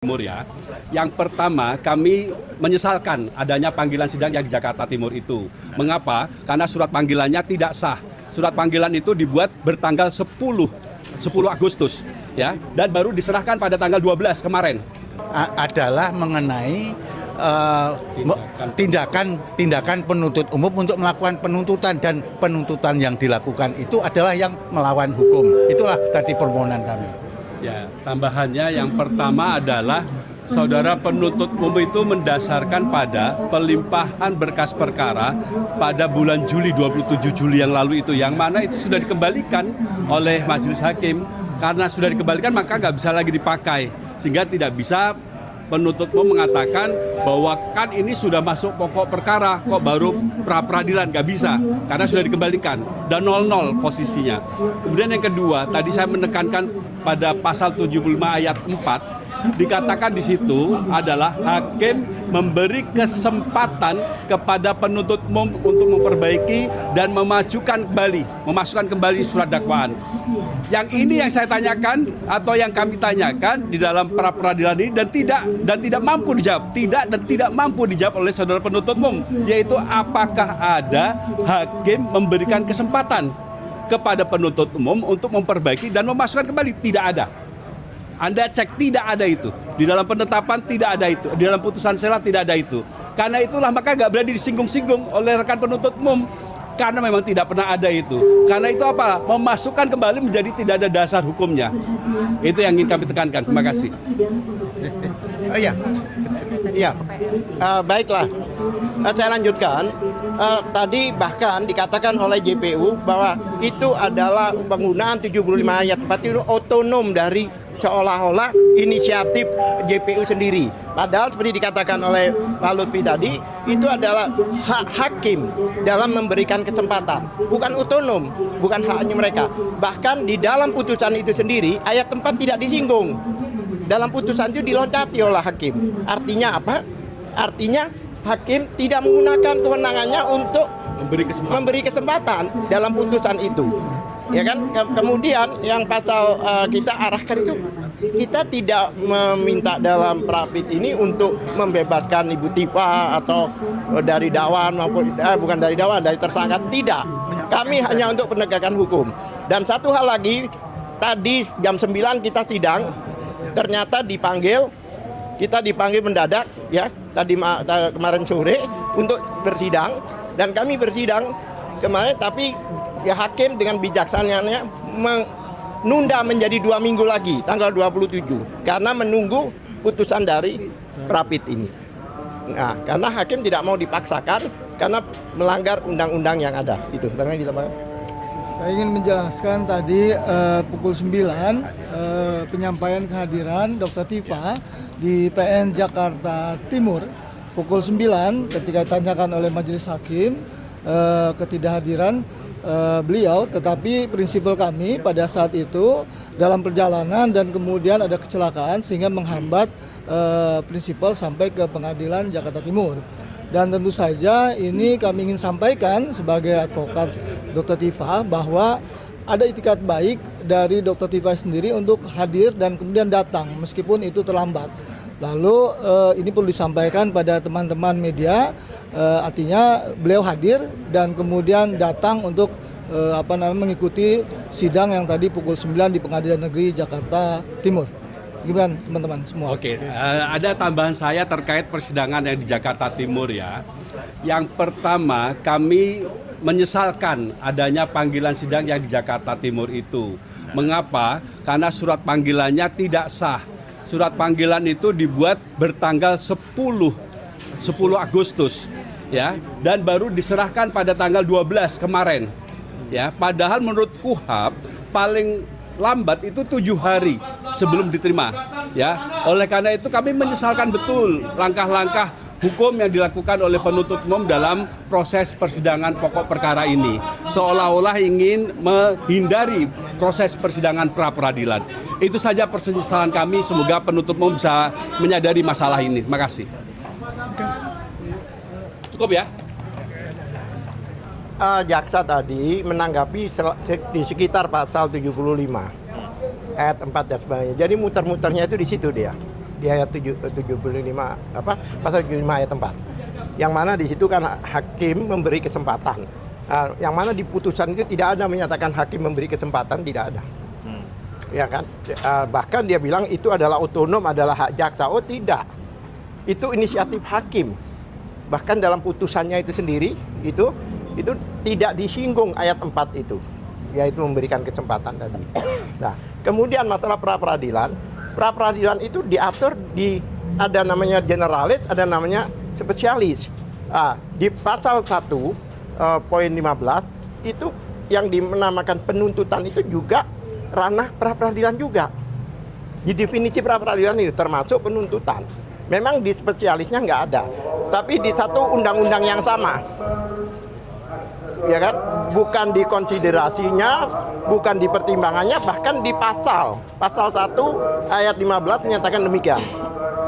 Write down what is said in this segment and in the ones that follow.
Timur ya. Yang pertama, kami menyesalkan adanya panggilan sidang yang di Jakarta Timur itu. Mengapa? Karena surat panggilannya tidak sah. Surat panggilan itu dibuat bertanggal 10 Agustus ya, dan baru diserahkan pada tanggal 12 kemarin. Adalah mengenai tindakan penuntut umum untuk melakukan penuntutan, dan penuntutan yang dilakukan itu adalah yang melawan hukum. Itulah tadi permohonan kami. Ya, tambahannya yang pertama adalah saudara penuntut umum itu mendasarkan pada pelimpahan berkas perkara pada bulan Juli, 27 Juli yang lalu itu, yang mana itu sudah dikembalikan oleh majelis hakim. Karena sudah dikembalikan maka nggak bisa lagi dipakai, sehingga tidak bisa penuntut umum mengatakan bahwa kan ini sudah masuk pokok perkara, kok baru pra-peradilan, nggak bisa, karena sudah dikembalikan dan 00 posisinya. Kemudian yang kedua, tadi saya menekankan pada pasal 75 ayat 4, dikatakan di situ adalah hakim memberi kesempatan kepada penuntut umum untuk memperbaiki dan memasukkan kembali surat dakwaan. Yang ini yang saya tanyakan atau yang kami tanyakan di dalam pra peradilan ini dan tidak mampu dijawab oleh saudara penuntut umum, yaitu apakah ada hakim memberikan kesempatan kepada penuntut umum untuk memperbaiki dan memasukkan kembali? Tidak ada. Anda cek, tidak ada itu. Di dalam penetapan tidak ada itu. Di dalam putusan sela tidak ada itu. Karena itulah maka nggak berani disinggung-singgung oleh rekan penuntut umum. Karena memang tidak pernah ada itu. Karena itu apa? Memasukkan kembali menjadi tidak ada dasar hukumnya. Itu yang ingin kami tekankan. Terima kasih. Baiklah. Saya lanjutkan. Tadi bahkan dikatakan oleh JPU bahwa itu adalah penggunaan 75 ayat 4 itu otonom dari seolah-olah inisiatif JPU sendiri. Padahal seperti dikatakan oleh Pak Lutfi tadi, itu adalah hak hakim dalam memberikan kesempatan. Bukan otonom, bukan haknya mereka. Bahkan di dalam putusan itu sendiri, ayat 4 tidak disinggung. Dalam putusan itu diloncati oleh hakim. Artinya apa? Artinya hakim tidak menggunakan kewenangannya untuk memberi kesempatan dalam putusan itu. Ya kan, kemudian yang pasal kita arahkan itu, kita tidak meminta dalam prapit ini untuk membebaskan Ibu Tifa atau dari dakwan maupun bukan dari dakwan, dari tersangka, tidak. Kami hanya untuk penegakan hukum. Dan satu hal lagi, tadi jam 9 kita sidang, ternyata kita dipanggil mendadak ya, kemarin sore untuk bersidang, dan kami bersidang kemarin, tapi ya hakim dengan bijaksananya menunda menjadi 2 minggu lagi, tanggal 27, karena menunggu putusan dari prapit ini. Nah, karena hakim tidak mau dipaksakan karena melanggar undang-undang yang ada. Itu. Saya ingin menjelaskan tadi pukul 9 penyampaian kehadiran Dr. Tifa di PN Jakarta Timur. Pukul 9 ketika ditanyakan oleh majelis hakim ketidakhadiran beliau, tetapi prinsipal kami pada saat itu dalam perjalanan dan kemudian ada kecelakaan sehingga menghambat prinsipal sampai ke pengadilan Jakarta Timur. Dan tentu saja ini kami ingin sampaikan sebagai advokat Dr. Tifa bahwa ada itikat baik dari Dr. Tifa sendiri untuk hadir dan kemudian datang meskipun itu terlambat. Lalu ini perlu disampaikan pada teman-teman media, artinya beliau hadir dan kemudian datang untuk mengikuti sidang yang tadi pukul 9 di Pengadilan Negeri Jakarta Timur. Gimana teman-teman semua? Oke, ada tambahan saya terkait persidangan yang di Jakarta Timur ya. Yang pertama, kami menyesalkan adanya panggilan sidang yang di Jakarta Timur itu. Mengapa? Karena surat panggilannya tidak sah. Surat panggilan itu dibuat bertanggal 10 Agustus ya, dan baru diserahkan pada tanggal 12 kemarin ya. Padahal menurut KUHAP paling lambat itu 7 hari sebelum diterima ya. Oleh karena itu kami menyesalkan betul langkah-langkah hukum yang dilakukan oleh penuntut umum dalam proses persidangan pokok perkara ini, seolah-olah ingin menghindari proses persidangan pra-peradilan. Itu saja persesalan kami, semoga penuntut umum bisa menyadari masalah ini. Terima kasih. Cukup ya? Jaksa tadi menanggapi di sekitar pasal 75 ayat 4 dan sebagainya. Jadi muter-muternya itu di situ dia. di ayat 75 pasal 75 ayat 4. Yang mana di situ kan hakim memberi kesempatan. Yang mana di putusan itu tidak ada menyatakan hakim memberi kesempatan, tidak ada. Ya kan? Bahkan dia bilang itu adalah otonom, adalah hak jaksa. Oh tidak, itu inisiatif hakim. Bahkan dalam putusannya itu sendiri itu tidak disinggung ayat 4 itu, yaitu memberikan kesempatan tadi. Nah, kemudian masalah pra-peradilan itu diatur ada namanya generalis, ada namanya spesialis. Di pasal 1 poin 15 itu yang dinamakan penuntutan itu juga ranah pra-peradilan juga. Di definisi pra-peradilan itu termasuk penuntutan. Memang di spesialisnya nggak ada, tapi di satu undang-undang yang sama, ya kan? Bukan di konsiderasinya, bukan di pertimbangannya, bahkan di pasal 1 ayat 15 menyatakan demikian.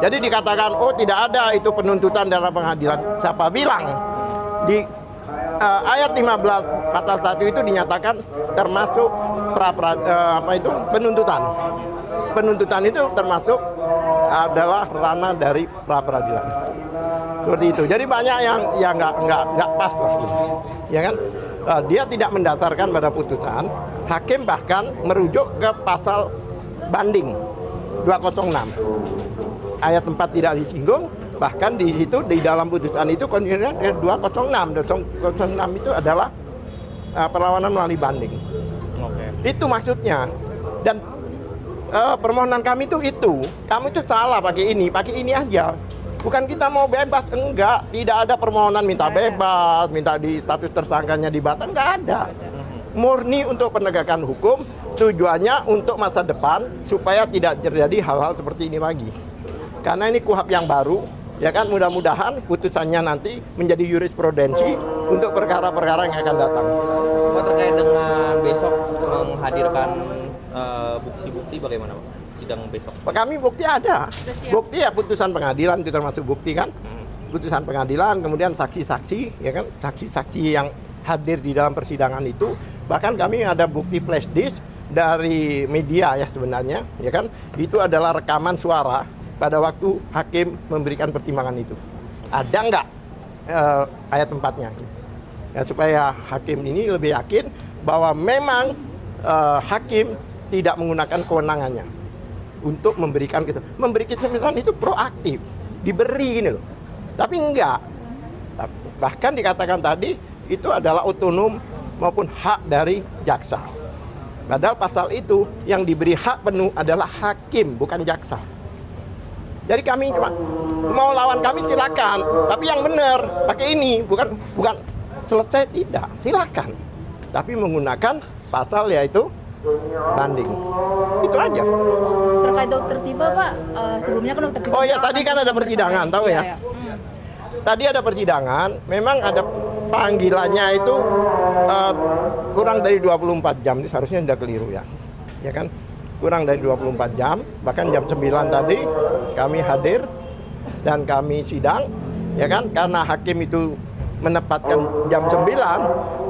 Jadi dikatakan, oh tidak ada itu penuntutan dalam pengadilan. Siapa bilang? Di ayat 15 pasal 1 itu dinyatakan termasuk penuntutan. Penuntutan itu termasuk adalah ranah dari pra-peradilan. Seperti itu. Jadi banyak yang nggak pas tuh, ya kan? Dia tidak mendasarkan pada putusan. Hakim bahkan merujuk ke pasal banding 206. Ayat 4 tidak disinggung. Bahkan di situ di dalam putusan itu konsidernya 206. 206 itu adalah perlawanan melalui banding. Itu maksudnya. Dan permohonan kami itu kamu itu salah pakai ini aja. Bukan kita mau bebas, enggak. Tidak ada permohonan minta bebas, minta di status tersangkanya dibatalkan, enggak ada. Murni untuk penegakan hukum, tujuannya untuk masa depan supaya tidak terjadi hal-hal seperti ini lagi. Karena ini KUHP yang baru, ya kan, mudah-mudahan putusannya nanti menjadi jurisprudensi untuk perkara-perkara yang akan datang. Pak, terkait dengan besok menghadirkan bukti-bukti bagaimana, Pak? Sidang besok. Kami bukti ada. Bukti ya putusan pengadilan itu termasuk bukti kan? Putusan pengadilan, kemudian saksi-saksi, ya kan? Saksi-saksi yang hadir di dalam persidangan itu. Bahkan kami ada bukti flash disk dari media ya sebenarnya, ya kan? Itu adalah rekaman suara pada waktu hakim memberikan pertimbangan itu. Ada nggak ayat 4-nya? Ya, supaya hakim ini lebih yakin bahwa memang hakim tidak menggunakan kewenangannya untuk memberikan kesempatan itu proaktif, diberi ini loh. Tapi enggak. Bahkan dikatakan tadi itu adalah otonom maupun hak dari jaksa. Padahal pasal itu yang diberi hak penuh adalah hakim, bukan jaksa. Jadi kami cuma mau lawan kami silakan, tapi yang benar pakai ini, bukan selesai tidak, silakan. Tapi menggunakan pasal yaitu banding. Itu aja. Terkait Dokter Tifa, Pak, sebelumnya kan Dokter Tifa. Oh ya, tadi kan ada persidangan, tahu ya? Iya. Tadi ada persidangan, memang ada panggilannya itu kurang dari 24 jam, ini seharusnya tidak keliru ya. Ya kan? Kurang dari 24 jam, bahkan jam 9 tadi kami hadir dan kami sidang, ya kan? Karena hakim itu menempatkan jam 9,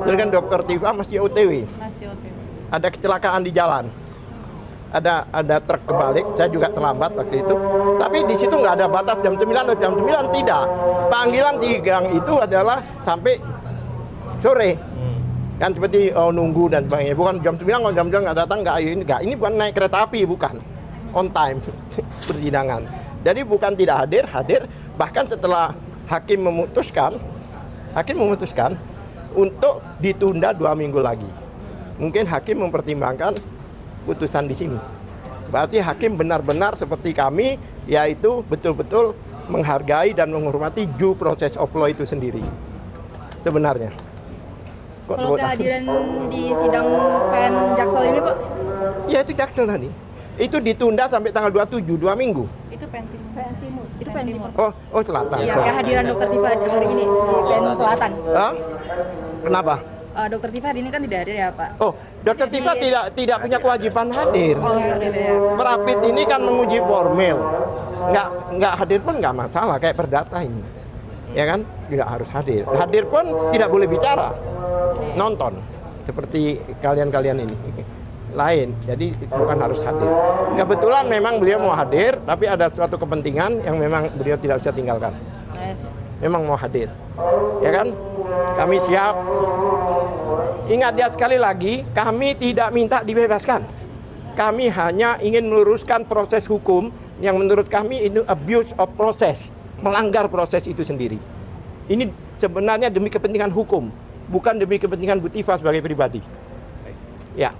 jadi kan Dokter Tifa masih OTW. Masih oke. Ada kecelakaan di jalan. Ada truk kebalik, saya juga terlambat waktu itu. Tapi di situ nggak ada batas jam 9 atau jam 9, tidak. Panggilan sidang itu adalah sampai sore. Kan seperti nunggu dan sebagainya. Bukan jam 9, kalau jam 9 nggak datang, nggak. Ini bukan naik kereta api, bukan. On time persidangan. Jadi bukan tidak hadir. Bahkan setelah hakim memutuskan untuk ditunda 2 minggu lagi. Mungkin hakim mempertimbangkan putusan di sini. Berarti hakim benar-benar seperti kami, yaitu betul-betul menghargai dan menghormati due process of law itu sendiri. Sebenarnya. Kalau kehadiran di sidang PN Jaksel ini, Pak? Ya itu Jaksel tadi. Itu ditunda sampai tanggal 27, 2 minggu. Itu PN Timur. Itu PN Timur. Oh selatan. Iya, kehadiran Dokter Tifa hari ini di PN Selatan. Hah? Kenapa? Dokter Tifa hari ini kan tidak hadir ya, Pak? Oh, Dokter Tifa tidak punya kewajiban hadir. Oh, seperti itu ya. Perapit ini kan menguji formil. Nggak hadir pun nggak masalah, kayak perdata ini. Ya kan? Tidak harus hadir. Hadir pun tidak boleh bicara. Nonton. Seperti kalian-kalian ini. lain, jadi bukan harus hadir. Kebetulan memang beliau mau hadir, tapi ada suatu kepentingan yang memang beliau tidak bisa tinggalkan. Memang mau hadir, ya kan? Kami siap. Ingat ya, sekali lagi, kami tidak minta dibebaskan. Kami hanya ingin meluruskan proses hukum yang menurut kami itu abuse of process, melanggar proses itu sendiri. Ini sebenarnya demi kepentingan hukum, bukan demi kepentingan Bu Tifa sebagai pribadi. Ya.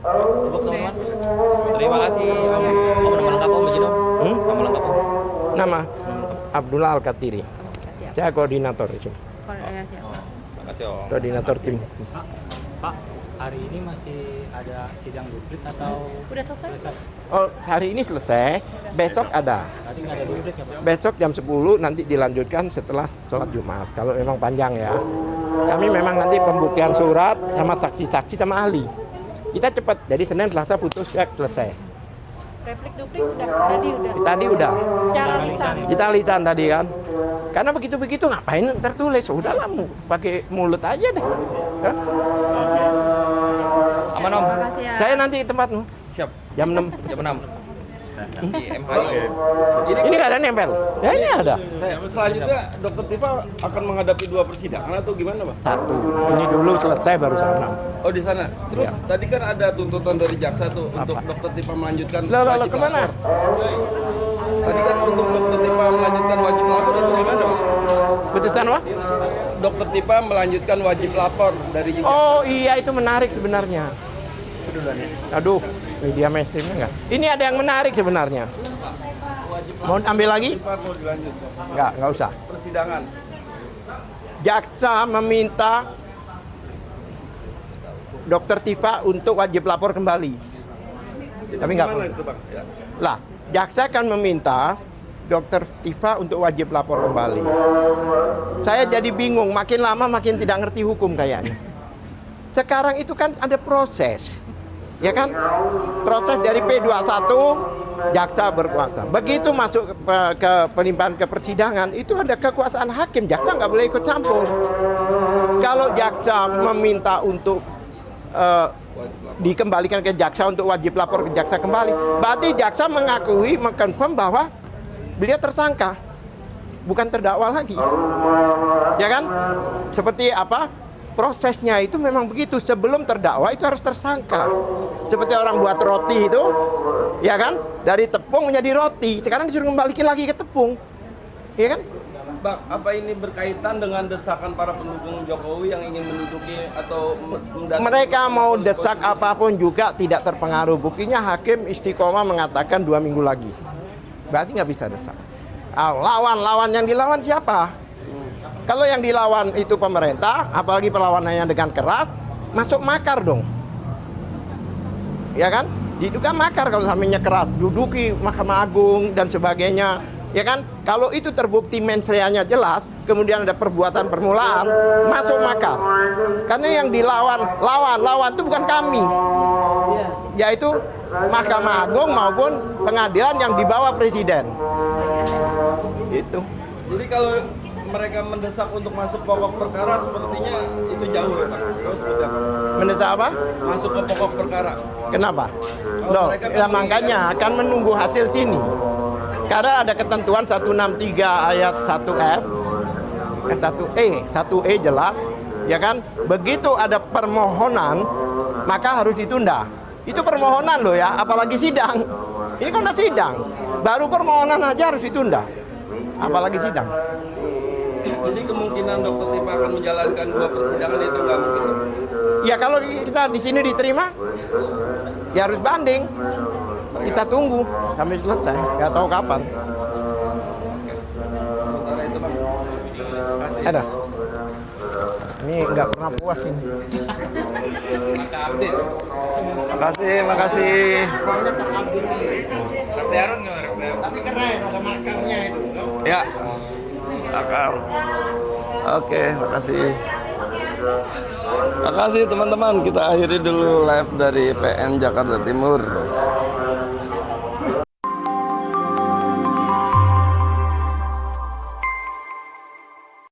Cukup teman-teman. Terima kasih Om. Om, nama lengkap Om izin Om. Nama lengkap Om. Nama Abdullah Al-Katiri. Siap. Saya koordinator di sini. Siap. Terima kasih Om. Koordinator tim. Pak, hari ini masih ada sidang duplik atau Udah selesai? Oh, hari ini selesai, besok ada. tadi nggak ada duplik ya Pak? Besok jam 10 nanti dilanjutkan setelah sholat Jumat. Kalau memang panjang ya. Kami memang nanti pembuktian surat sama saksi-saksi sama ahli. Kita cepat, jadi Senin, Selasa putus ya selesai. Replik duplik udah, Tadi udah. Secara lisan. Kita lisan tadi kan. Karena begitu-begitu ngapain tertulis? Udahlah, pakai mulut aja deh. Kan? Aman Om. Makasih ya. Saya nanti tempatmu Siap. jam 6. Jam 6. Di MHI. Ini nggak ada nempel. Ya ini ada. Selanjutnya Dokter Tifa akan menghadapi 2 persidangan atau gimana, Pak? Satu. Ini dulu selesai baru sana. Oh, di sana. Terus Ya. tadi kan ada tuntutan dari jaksa tuh untuk Dokter Tifa melanjutkan Loh, wajib kemana? lapor. Tadi kan untuk Dokter Tifa melanjutkan wajib lapor itu gimana, Pak? Putusan apa? Dokter Tifa melanjutkan wajib lapor dari jaksa. Oh iya, itu menarik sebenarnya. Aduh, media mainstreamnya enggak. Ini ada yang menarik sebenarnya. Mau ambil lagi? Tifa mau dilanjut, Pak. Enggak usah. Persidangan. Jaksa meminta Dokter Tifa untuk wajib lapor kembali. Itu Tapi nggak gimana perlu. itu, Bang? Ya. Lah, jaksa kan meminta Dokter Tifa untuk wajib lapor kembali. Saya jadi bingung, makin lama makin tidak ngerti hukum kayaknya. Sekarang itu kan ada proses. Ya kan? Proses dari P21 jaksa berkuasa. Begitu masuk ke pelimpahan ke persidangan, itu ada kekuasaan hakim. Jaksa nggak boleh ikut campur. Kalau jaksa meminta untuk dikembalikan ke jaksa untuk wajib lapor ke jaksa kembali, berarti jaksa mengakui, mengkonfirm bahwa beliau tersangka, bukan terdakwa lagi. Ya kan? Seperti apa? Prosesnya itu memang begitu. Sebelum terdakwa itu harus tersangka. Seperti orang buat roti itu, ya kan? Dari tepung menjadi roti. Sekarang disuruh kembalikan lagi ke tepung, ya kan? Bang, apa ini berkaitan dengan desakan para pendukung Jokowi yang ingin menduduki atau Mereka mau desak apapun juga tidak terpengaruh. Buktinya hakim istiqomah mengatakan 2 minggu lagi. Berarti nggak bisa desak. Lawan yang dilawan siapa? Kalau yang dilawan itu pemerintah, apalagi perlawanannya dengan keras, masuk makar dong. Ya kan? Diduga makar kalau samanya keras, duduki Mahkamah Agung dan sebagainya. Ya kan? Kalau itu terbukti mensreanya jelas, kemudian ada perbuatan permulaan, masuk makar. Karena yang lawan itu bukan kami. Yaitu Mahkamah Agung maupun pengadilan yang dibawa presiden. Itu. Jadi kalau mereka mendesak untuk masuk pokok perkara sepertinya itu jauh ya, Pak. Atau seperti apa? Mendesak apa? Masuk ke pokok perkara. Kenapa? Kalau Loh, mereka kan ya makanya akan menunggu hasil sini. Karena ada ketentuan 163 ayat 1F, 1E jelas, ya kan? Begitu ada permohonan, maka harus ditunda. Itu permohonan loh ya, apalagi sidang. Ini kan udah sidang, baru permohonan aja harus ditunda, apalagi sidang. Jadi kemungkinan Dokter Tifa akan menjalankan 2 persidangan itu nggak mungkin. Ya kalau kita di sini diterima, ya harus banding. Kita tunggu sampai selesai, nggak tahu kapan. Sementara itu, Bang. Kasih. Ada. Ini nggak pernah puas ini. Makasih. Tapi keren, ada makarnya itu. Ya. Akar. Oke, makasih. Makasih teman-teman, kita akhiri dulu live dari PN Jakarta Timur.